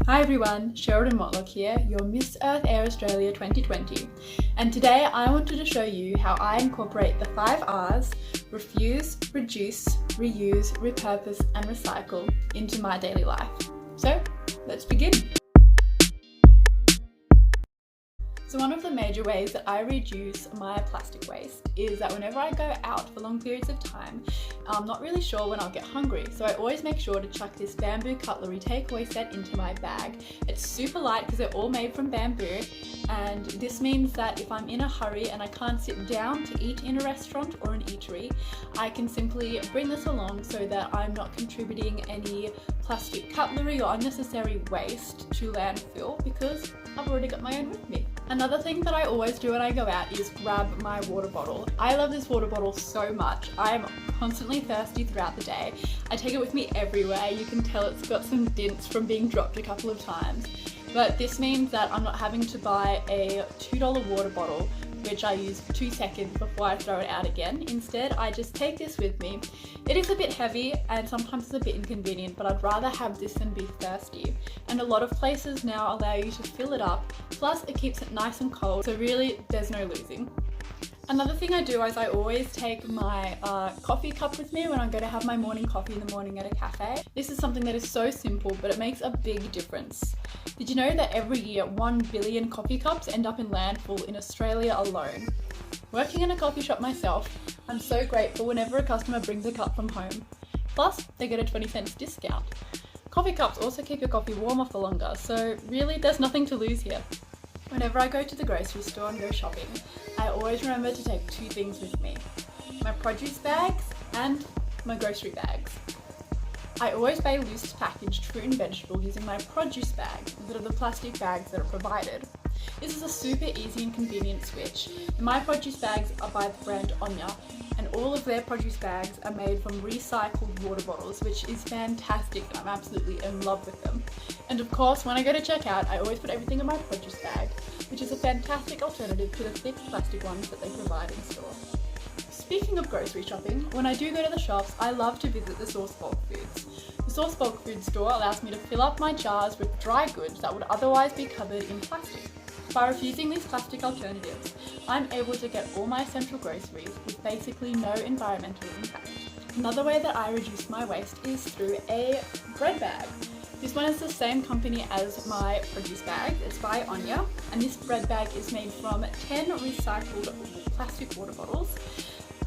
Hi everyone, Sheridan Mortlock here, your Miss Earth Air Australia 2020. And today I wanted to show you how I incorporate the 5 R's, refuse, reduce, reuse, repurpose and recycle into my daily life. So let's begin. So one of the major ways that I reduce my plastic waste is that whenever I go out for long periods of time, I'm not really sure when I'll get hungry. So I always make sure to chuck this bamboo cutlery takeaway set into my bag. It's super light because they're all made from bamboo, and this means that if I'm in a hurry and I can't sit down to eat in a restaurant or an eatery, I can simply bring this along so that I'm not contributing any plastic cutlery or unnecessary waste to landfill because I've already got my own with me. Another thing that I always do when I go out is grab my water bottle. I love this water bottle so much. I'm constantly thirsty throughout the day. I take it with me everywhere. You can tell it's got some dents from being dropped a couple of times. But this means that I'm not having to buy a $2 water bottle, which I use for 2 seconds before I throw it out again. Instead, I just take this with me. It is a bit heavy and sometimes it's a bit inconvenient, but I'd rather have this than be thirsty. And a lot of places now allow you to fill it up, plus it keeps it nice and cold, so really there's no losing. Another thing I do is I always take my coffee cup with me when I go to have my morning coffee in the morning at a cafe. This is something that is so simple, but it makes a big difference. Did you know that every year 1 billion coffee cups end up in landfill in Australia alone? Working in a coffee shop myself, I'm so grateful whenever a customer brings a cup from home. Plus, they get a 20 cents discount. Coffee cups also keep your coffee warmer for longer, so really there's nothing to lose here. Whenever I go to the grocery store and go shopping, I always remember to take 2 things with me: my produce bags and my grocery bags. I always buy loose packaged fruit and vegetables using my produce bags instead of the plastic bags that are provided. This is a super easy and convenient switch. My produce bags are by the brand Anya, and all of their produce bags are made from recycled water bottles, which is fantastic. I'm absolutely in love with them. And of course, when I go to checkout, I always put everything in my produce bag, which is a fantastic alternative to the thick plastic ones that they provide in store. Speaking of grocery shopping, when I do go to the shops, I love to visit the Source Bulk Foods. The Source Bulk Foods store allows me to fill up my jars with dry goods that would otherwise be covered in plastic. By refusing these plastic alternatives, I'm able to get all my essential groceries with basically no environmental impact. Another way that I reduce my waste is through a bread bag. This one is the same company as my produce bag. It's by Anya, and this bread bag is made from 10 recycled plastic water bottles.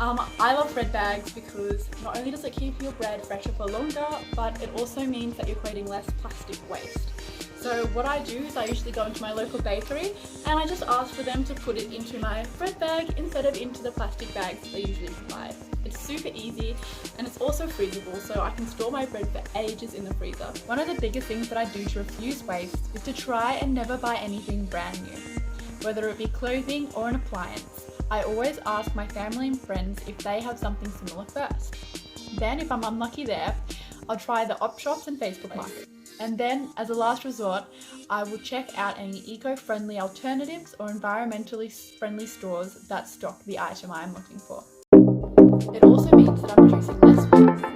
I love bread bags because not only does it keep your bread fresher for longer, but it also means that you're creating less plastic waste. So what I do is I usually go into my local bakery and I just ask for them to put it into my bread bag instead of into the plastic bags that they usually provide. It's super easy and it's also freezable, so I can store my bread for ages in the freezer. One of the biggest things that I do to refuse waste is to try and never buy anything brand new. Whether it be clothing or an appliance, I always ask my family and friends if they have something similar first. Then if I'm unlucky there, I'll try the op shops and Facebook Market. And then, as a last resort, I will check out any eco-friendly alternatives or environmentally friendly stores that stock the item I am looking for. It also means that I'm producing less waste.